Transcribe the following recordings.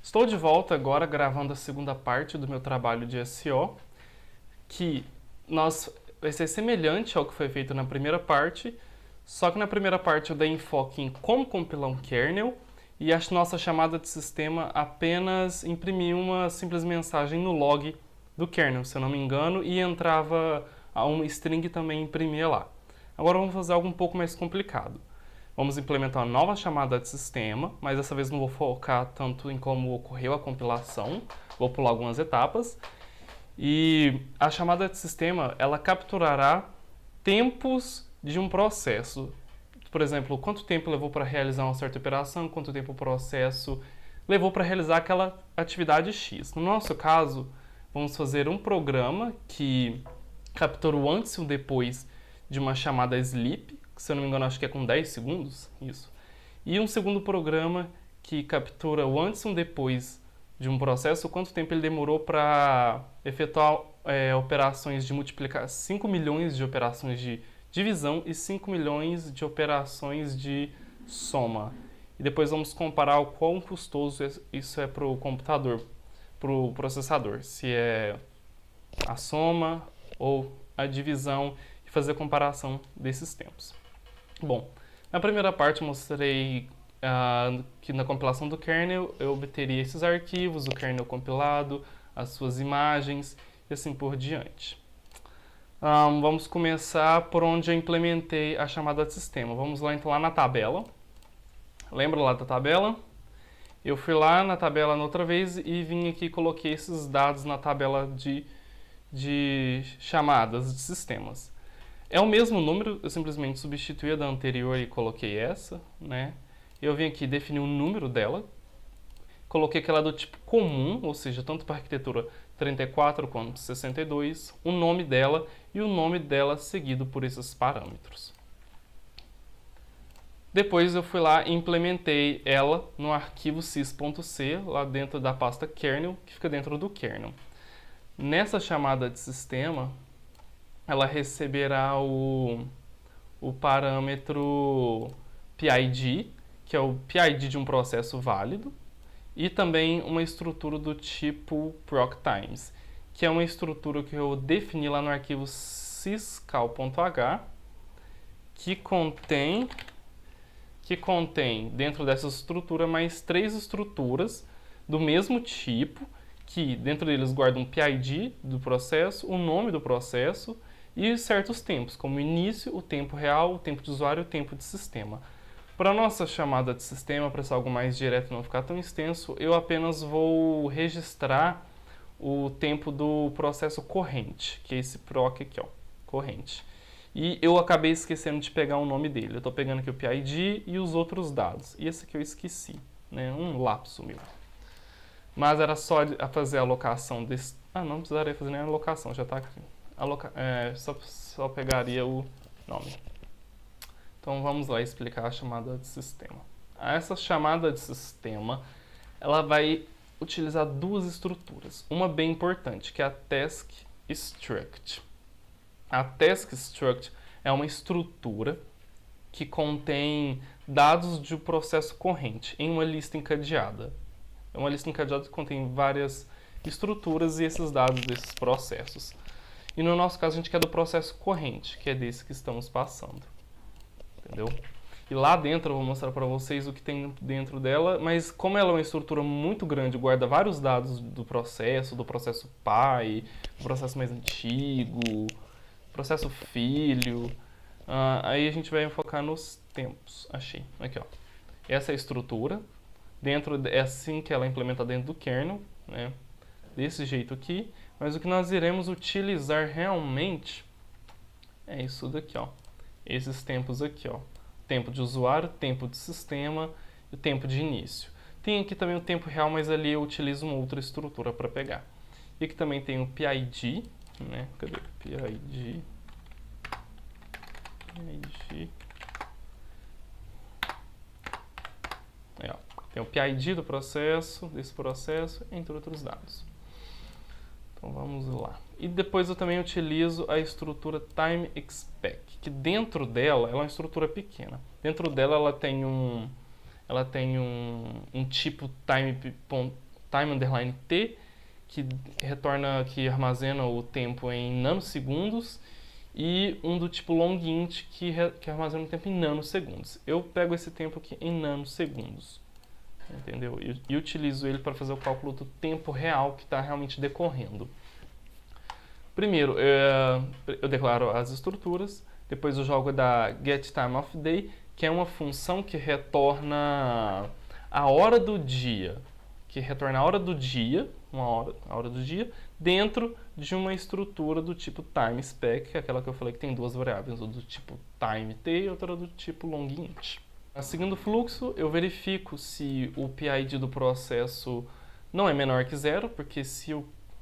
Estou de volta agora gravando a segunda parte do meu trabalho de SEO, que vai ser semelhante ao que foi feito na primeira parte, só que na primeira parte eu dei enfoque em como compilar um kernel e a nossa chamada de sistema apenas imprimia uma simples mensagem no log do kernel, se eu não me engano, e entrava uma string também imprimia lá. Agora vamos fazer algo um pouco mais complicado. Vamos implementar uma nova chamada de sistema, mas dessa vez não vou focar tanto em como ocorreu a compilação, vou pular algumas etapas. E a chamada de sistema, ela capturará tempos de um processo. Por exemplo, quanto tempo levou para realizar uma certa operação, quanto tempo o processo levou para realizar aquela atividade X. No nosso caso, vamos fazer um programa que captura o antes e o depois de uma chamada sleep, que se eu não me engano acho que é com 10 segundos, isso. E um segundo programa que captura o antes e o depois de um processo, quanto tempo ele demorou para efetuar operações de multiplicar, 5 milhões de operações de divisão e 5 milhões de operações de soma. E depois vamos comparar o quão custoso isso é para o computador, para o processador, se é a soma ou a divisão, e fazer a comparação desses tempos. Bom, na primeira parte eu mostrei que na compilação do kernel eu obteria esses arquivos, o kernel compilado, as suas imagens e assim por diante. Vamos começar por onde eu implementei a chamada de sistema. Vamos lá então lá na tabela. Lembra lá da tabela? Eu fui lá na tabela outra vez e vim aqui e coloquei esses dados na tabela de chamadas de sistemas. É o mesmo número, eu simplesmente substituí a da anterior e coloquei essa, né? Eu vim aqui definir o número dela, coloquei aquela do tipo comum, ou seja, tanto para a arquitetura 34 quanto 62, o nome dela e o nome dela seguido por esses parâmetros. Depois eu fui lá e implementei ela no arquivo sys.c, lá dentro da pasta kernel, que fica dentro do kernel. Nessa chamada de sistema, ela receberá o parâmetro PID, que é o PID de um processo válido, e também uma estrutura do tipo proctimes, que é uma estrutura que eu defini lá no arquivo syscal.h, que contém dentro dessa estrutura mais 3 estruturas do mesmo tipo, que dentro deles guardam o PID do processo, o nome do processo e certos tempos, como o início, o tempo real, o tempo de usuário e o tempo de sistema. Para a nossa chamada de sistema, para ser algo mais direto e não ficar tão extenso, eu apenas vou registrar o tempo do processo corrente, que é esse proc aqui, ó, corrente. E eu acabei esquecendo de pegar o nome dele. Eu estou pegando aqui o PID e os outros dados. E esse aqui eu esqueci, né? Um lapso meu. Mas era só fazer a alocação desse... não precisaria fazer nem a alocação, já está aqui. Só pegaria o nome. Então vamos lá explicar a chamada de sistema. Essa chamada de sistema, ela vai utilizar duas estruturas. Uma bem importante, que é a task struct. A task struct é uma estrutura que contém dados de um processo corrente em uma lista encadeada. É uma lista encadeada que contém várias estruturas e esses dados desses processos. E no nosso caso a gente quer do processo corrente, que é desse que estamos passando. Entendeu? E lá dentro eu vou mostrar para vocês o que tem dentro dela, mas como ela é uma estrutura muito grande, guarda vários dados do processo pai, do processo mais antigo, processo filho, aí a gente vai focar nos tempos. Achei. Aqui, ó. Essa é a estrutura. É assim que ela é implementada dentro do kernel, né? Desse jeito aqui. Mas o que nós iremos utilizar realmente é isso daqui, ó. Esses tempos aqui, ó. Tempo de usuário, tempo de sistema e o tempo de início. Tem aqui também o tempo real, mas ali eu utilizo uma outra estrutura para pegar. E aqui também tem o PID, né? Cadê? PID. Aí, ó. Tem o PID do processo, desse processo, entre outros dados. Então vamos lá. E depois eu também utilizo a estrutura TimeExpec, que dentro dela, ela é uma estrutura pequena. Dentro dela ela tem um tipo time time_t, que armazena o tempo em nanosegundos, e um do tipo longInt, que armazena o tempo em nanosegundos. Eu pego esse tempo aqui em nanosegundos, entendeu? E utilizo ele para fazer o cálculo do tempo real que está realmente decorrendo. Primeiro, eu declaro as estruturas, depois eu jogo da getTimeOfDay, que é uma função que retorna a hora do dia, a hora do dia, dentro de uma estrutura do tipo timeSpec, que é aquela que eu falei que tem duas variáveis, uma do tipo timeT e outra do tipo longInt. Seguindo o fluxo, eu verifico se o PID do processo não é menor que zero, porque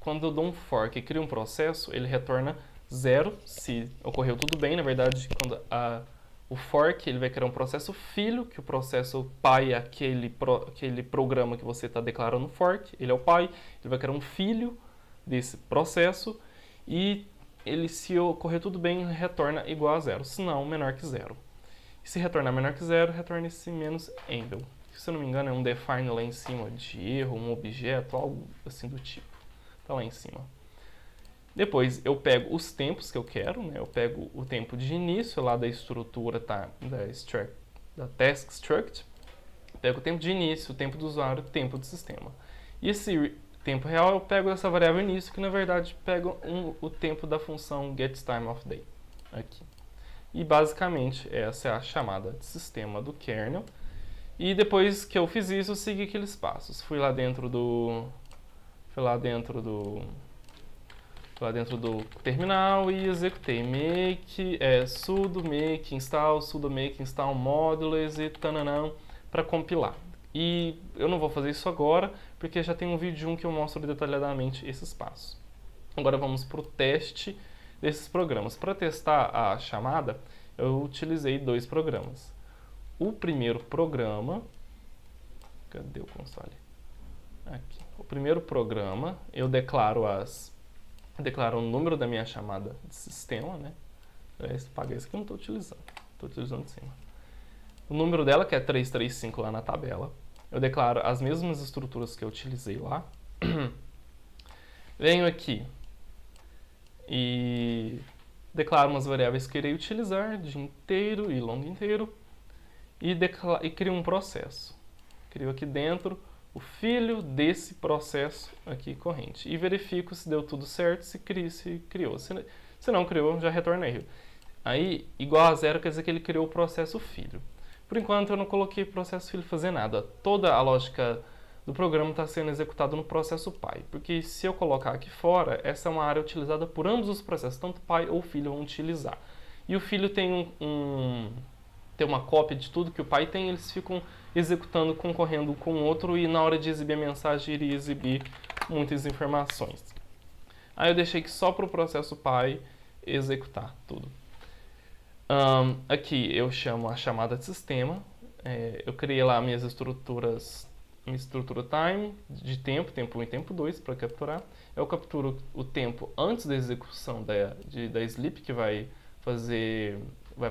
quando eu dou um fork e crio um processo, ele retorna zero se ocorreu tudo bem. Na verdade, quando o fork ele vai criar um processo filho, que o processo pai é aquele programa que você está declarando fork, ele é o pai, ele vai criar um filho desse processo e se ocorrer tudo bem, retorna igual a zero, se não, menor que zero. E se retornar menor que zero, retorna esse menos enable. Se eu não me engano, é um define lá em cima de erro, um objeto, algo assim do tipo. Está lá em cima. Depois eu pego os tempos que eu quero, né? Eu pego o tempo de início lá da estrutura da task struct, pego o tempo de início, o tempo do usuário, o tempo do sistema. E esse tempo real eu pego essa variável início, que na verdade pega o tempo da função getTimeOfDay aqui. E basicamente essa é a chamada de sistema do kernel. E depois que eu fiz isso, eu segui aqueles passos. Fui lá dentro do terminal e executei sudo make install modules e tananã para compilar. E eu não vou fazer isso agora, porque já tem um vídeo que eu mostro detalhadamente esses passos. Agora vamos para o teste desses programas. Para testar a chamada, eu utilizei dois programas. O primeiro programa, cadê o console? Aqui. O primeiro programa, eu declaro o número da minha chamada de sistema, né? Paga esse que eu não estou utilizando. Estou utilizando de cima. O número dela, que é 335 lá na tabela. Eu declaro as mesmas estruturas que eu utilizei lá. Venho aqui e declaro umas variáveis que irei utilizar, de inteiro e longo inteiro. E crio um processo. Crio aqui dentro o filho desse processo aqui corrente. E verifico se deu tudo certo, se criou. Se não criou, já retorna erro. Aí, igual a zero, quer dizer que ele criou o processo filho. Por enquanto, eu não coloquei processo filho fazer nada. Toda a lógica do programa está sendo executada no processo pai. Porque se eu colocar aqui fora, essa é uma área utilizada por ambos os processos, tanto pai ou filho vão utilizar. E o filho tem tem uma cópia de tudo que o pai tem, eles ficam executando, concorrendo com o outro, e na hora de exibir a mensagem, iria exibir muitas informações. Aí eu deixei que só para o processo pai executar tudo. Aqui eu chamo a chamada de sistema, eu criei lá minhas estruturas, minha estrutura time, de tempo 1 e tempo 2 para capturar. Eu capturo o tempo antes da execução da sleep, que vai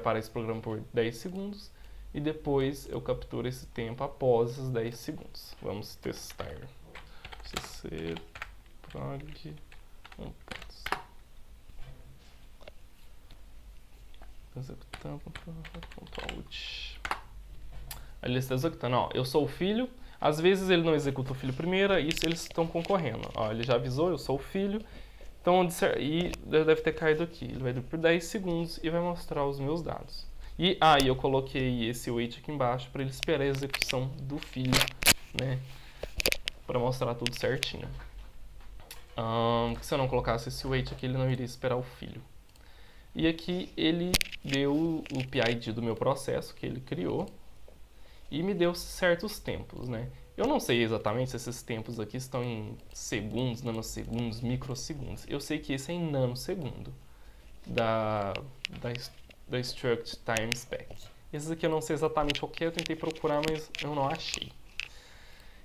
parar esse programa por 10 segundos, e depois eu capturo esse tempo após esses 10 segundos. Vamos testar. cc prog 1. Executando, .out. Aí ele está executando, ó, eu sou o filho. Às vezes ele não executa o filho primeiro, isso eles estão concorrendo. Ó, ele já avisou, eu sou o filho. Então, e deve ter caído aqui. Ele vai por 10 segundos e vai mostrar os meus dados. E eu coloquei esse wait aqui embaixo para ele esperar a execução do filho, né? Para mostrar tudo certinho. Se eu não colocasse esse wait aqui, ele não iria esperar o filho. E aqui ele deu o PID do meu processo que ele criou e me deu certos tempos, né? Eu não sei exatamente se esses tempos aqui estão em segundos, nanosegundos, microsegundos. Eu sei que esse é em nanosegundo da struct timeSpec. Esses aqui eu não sei exatamente o que, eu tentei procurar, mas eu não achei.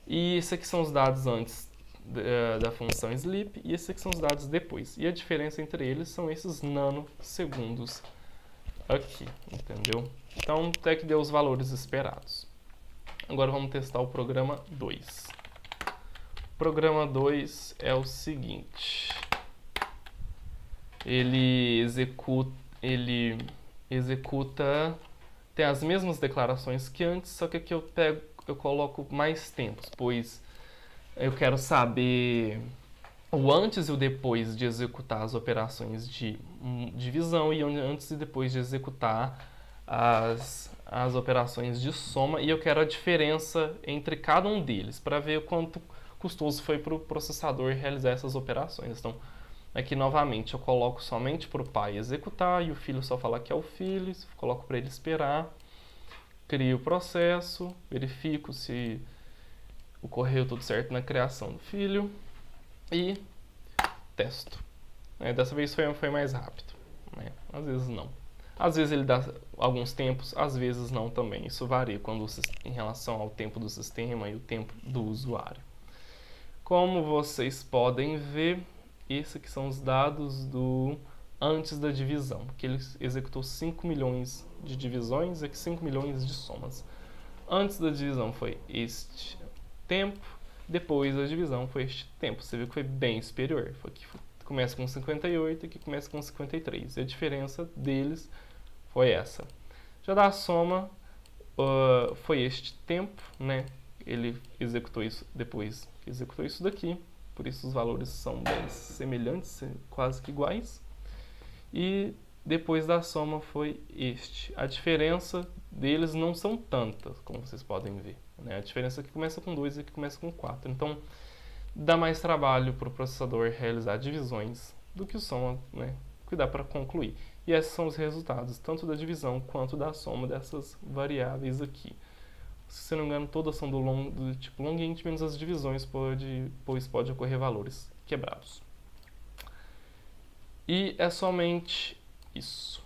E esses aqui são os dados antes da função sleep, e esses aqui são os dados depois. E a diferença entre eles são esses nanosegundos aqui, entendeu? Então, até que deu os valores esperados. Agora vamos testar o programa 2. Programa 2 é o seguinte. Ele executa, tem as mesmas declarações que antes, só que aqui eu coloco mais tempos, pois eu quero saber o antes e o depois de executar as operações de divisão e antes e depois de executar as operações de soma, e eu quero a diferença entre cada um deles para ver o quanto custoso foi para o processador realizar essas operações. Então, aqui novamente eu coloco somente para o pai executar e o filho só falar que é o filho, coloco para ele esperar, crio o processo, verifico se ocorreu tudo certo na criação do filho e testo. Dessa vez foi mais rápido, né? Às vezes não. Às vezes ele dá alguns tempos, às vezes não também. Isso varia em relação ao tempo do sistema e o tempo do usuário. Como vocês podem ver, esses aqui são os dados do antes da divisão, que ele executou 5 milhões de divisões e aqui 5 milhões de somas. Antes da divisão foi este tempo, depois da divisão foi este tempo. Você viu que foi bem superior. Aqui começa com 58 e aqui começa com 53. E a diferença deles foi essa. Já da soma, foi este tempo, né? Ele executou isso depois, executou isso daqui, por isso os valores são bem semelhantes, quase que iguais. E depois da soma foi este. A diferença deles não são tantas, como vocês podem ver, né? A diferença aqui começa com 2 e aqui começa com 4. Então, dá mais trabalho para o processador realizar divisões do que o soma, né? Que dá para concluir. E esses são os resultados, tanto da divisão quanto da soma dessas variáveis aqui. Se não me engano, todas são do tipo long int, menos as divisões, pois pode ocorrer valores quebrados. E é somente isso.